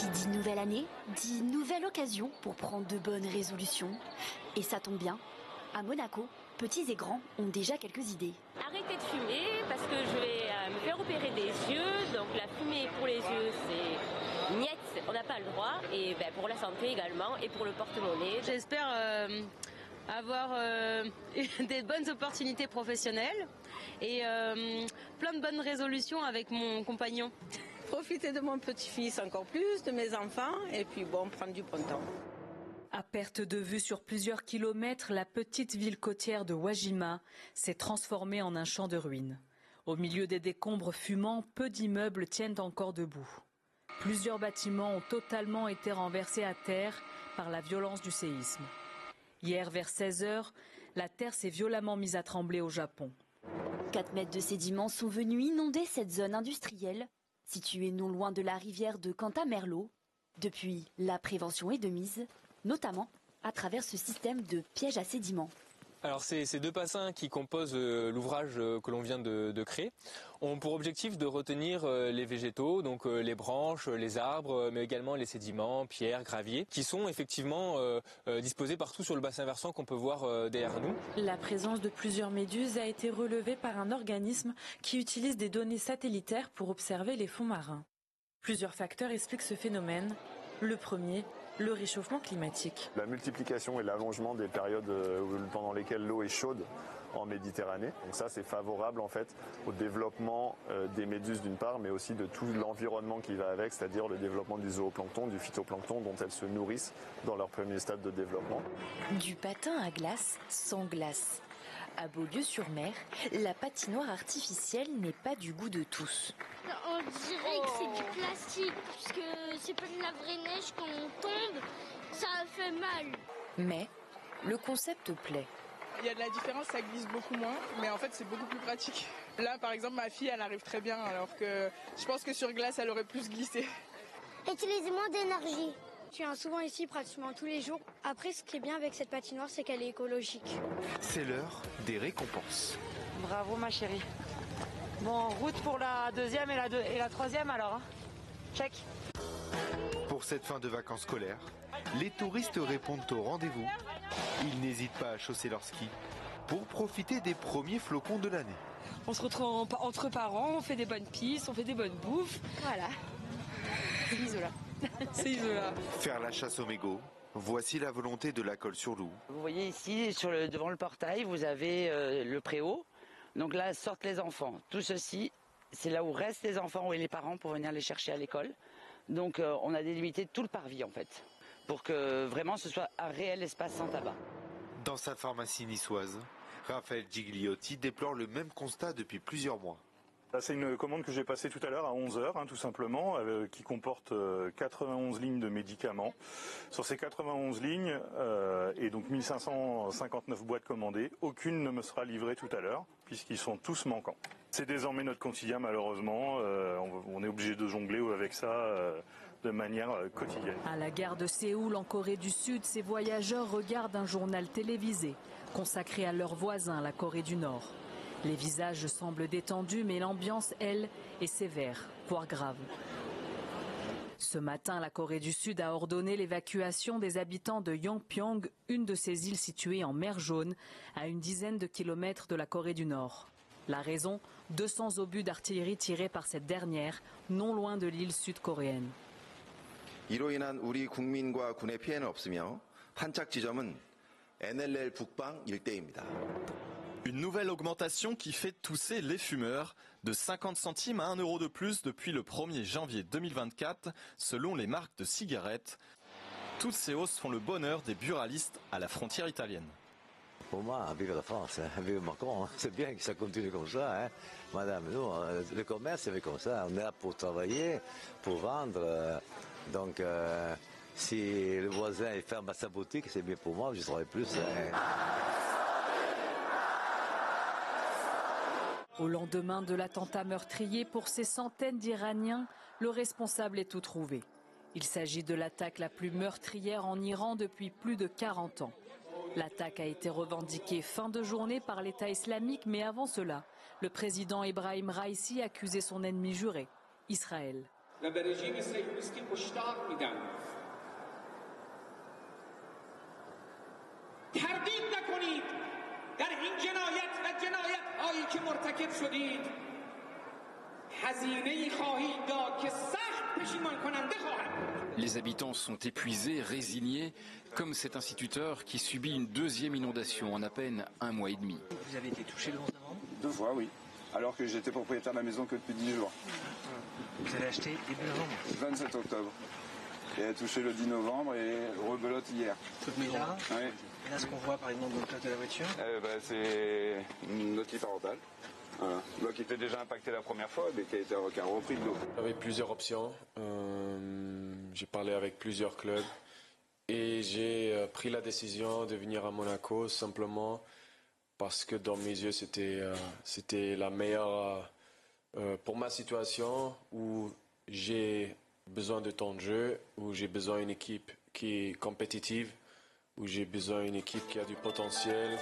Qui dit nouvelle année, dit nouvelle occasion pour prendre de bonnes résolutions. Et ça tombe bien, à Monaco, petits et grands ont déjà quelques idées. Arrêter de fumer parce que je vais me faire opérer des yeux. Donc la fumée pour les yeux, c'est niet, on n'a pas le droit. Et pour la santé également et pour le porte-monnaie. J'espère avoir des bonnes opportunités professionnelles et plein de bonnes résolutions avec mon compagnon. Profiter de mon petit-fils encore plus, de mes enfants et puis prendre du bon temps. À perte de vue sur plusieurs kilomètres, la petite ville côtière de Wajima s'est transformée en un champ de ruines. Au milieu des décombres fumants, peu d'immeubles tiennent encore debout. Plusieurs bâtiments ont totalement été renversés à terre par la violence du séisme. Hier, vers 16 h, la terre s'est violemment mise à trembler au Japon. 4 mètres de sédiments sont venus inonder cette zone industrielle, située non loin de la rivière de Cantamerlo. Depuis, la prévention est de mise, notamment à travers ce système de pièges à sédiments. Alors ces deux bassins qui composent l'ouvrage que l'on vient de créer ont pour objectif de retenir les végétaux, donc les branches, les arbres, mais également les sédiments, pierres, graviers, qui sont effectivement disposés partout sur le bassin versant qu'on peut voir derrière nous. La présence de plusieurs méduses a été relevée par un organisme qui utilise des données satellitaires pour observer les fonds marins. Plusieurs facteurs expliquent ce phénomène. Le premier, le réchauffement climatique. La multiplication et l'allongement des périodes pendant lesquelles l'eau est chaude en Méditerranée. Donc ça, c'est favorable en fait au développement des méduses d'une part, mais aussi de tout l'environnement qui va avec, c'est-à-dire le développement du zooplancton, du phytoplancton dont elles se nourrissent dans leur premier stade de développement. Du patin à glace sans glace. À Beaulieu-sur-Mer, la patinoire artificielle n'est pas du goût de tous. On dirait que c'est du plastique, puisque c'est pas de la vraie neige quand on tombe, ça fait mal. Mais le concept plaît. Il y a de la différence, ça glisse beaucoup moins, mais en fait c'est beaucoup plus pratique. Là par exemple ma fille elle arrive très bien, alors que je pense que sur glace elle aurait plus glissé. Utilisez moins d'énergie. Je viens souvent ici pratiquement tous les jours. Après, ce qui est bien avec cette patinoire, c'est qu'elle est écologique. C'est l'heure des récompenses. Bravo ma chérie. Bon, route pour la deuxième et la troisième alors. Hein. Check. Pour cette fin de vacances scolaires, les touristes répondent au rendez-vous. Ils n'hésitent pas à chausser leurs skis pour profiter des premiers flocons de l'année. On se retrouve entre parents, on fait des bonnes pistes, on fait des bonnes bouffes. Voilà. C'est Isola. C'est Isola. Faire la chasse aux mégots, voici la volonté de la Colle-sur-Loup. Vous voyez ici, devant le portail, vous avez le préau. Donc là, sortent les enfants. Tout ceci, c'est là où restent les enfants et les parents pour venir les chercher à l'école. Donc on a délimité tout le parvis en fait, pour que vraiment ce soit un réel espace sans tabac. Dans sa pharmacie niçoise, Raphaël Gigliotti déplore le même constat depuis plusieurs mois. Là, c'est une commande que j'ai passée tout à l'heure à 11 h, tout simplement, qui comporte 91 lignes de médicaments. Sur ces 91 lignes, et donc 1559 boîtes commandées, aucune ne me sera livrée tout à l'heure, puisqu'ils sont tous manquants. C'est désormais notre quotidien, malheureusement. On est obligé de jongler avec ça de manière quotidienne. À la gare de Séoul, en Corée du Sud, ces voyageurs regardent un journal télévisé consacré à leurs voisins, la Corée du Nord. Les visages semblent détendus, mais l'ambiance, elle, est sévère, voire grave. Ce matin, la Corée du Sud a ordonné l'évacuation des habitants de Yongpyong, une de ces îles situées en mer Jaune, à une dizaine de kilomètres de la Corée du Nord. La raison, 200 obus d'artillerie tirés par cette dernière, non loin de l'île sud-coréenne. 이로 인한 우리 국민과 군의 피해는 없으며 환착 지점은 NLL 북방 일대입니다. Une nouvelle augmentation qui fait tousser les fumeurs, de 50 centimes à 1 euro de plus depuis le 1er janvier 2024, selon les marques de cigarettes. Toutes ces hausses font le bonheur des buralistes à la frontière italienne. Pour moi, vive la France, vive Macron, c'est bien que ça continue comme ça. Hein. Madame, nous, le commerce, c'est comme ça. On est là pour travailler, pour vendre. Donc, si le voisin ferme sa boutique, c'est bien pour moi, je travaille plus. Hein. Au lendemain de l'attentat meurtrier, pour ces centaines d'Iraniens, le responsable est tout trouvé. Il s'agit de l'attaque la plus meurtrière en Iran depuis plus de 40 ans. L'attaque a été revendiquée fin de journée par l'État islamique, mais avant cela, le président Ebrahim Raïssi accusait son ennemi juré, Israël. و به رژیم صهیونیستی هشدار میدم تردید نکنید در این جنایت و جنایت هایی که مرتکب شدید هزینه‌ای خواهید داد که سخت پشیمان کننده خواهد. Les habitants sont épuisés, résignés, comme cet instituteur qui subit une deuxième inondation en à peine un mois et demi. Vous avez été touché le 11 novembre? 2 fois, oui. Alors que j'étais propriétaire de la maison que depuis 10 jours. Vous avez acheté début novembre? 27 octobre. Et elle a touché le 10 novembre et rebelote hier. Toute là. Oui. Et là, ce qu'on voit par exemple dans le cas de la voiture? C'est notre lit parental. Voilà. Donc, qui était déjà impacté la première fois, mais qui a repris de l'eau. J'avais plusieurs options. J'ai parlé avec plusieurs clubs et j'ai pris la décision de venir à Monaco simplement parce que dans mes yeux c'était la meilleure pour ma situation où j'ai besoin de temps de jeu, où j'ai besoin d'une équipe qui est compétitive, où j'ai besoin d'une équipe qui a du potentiel.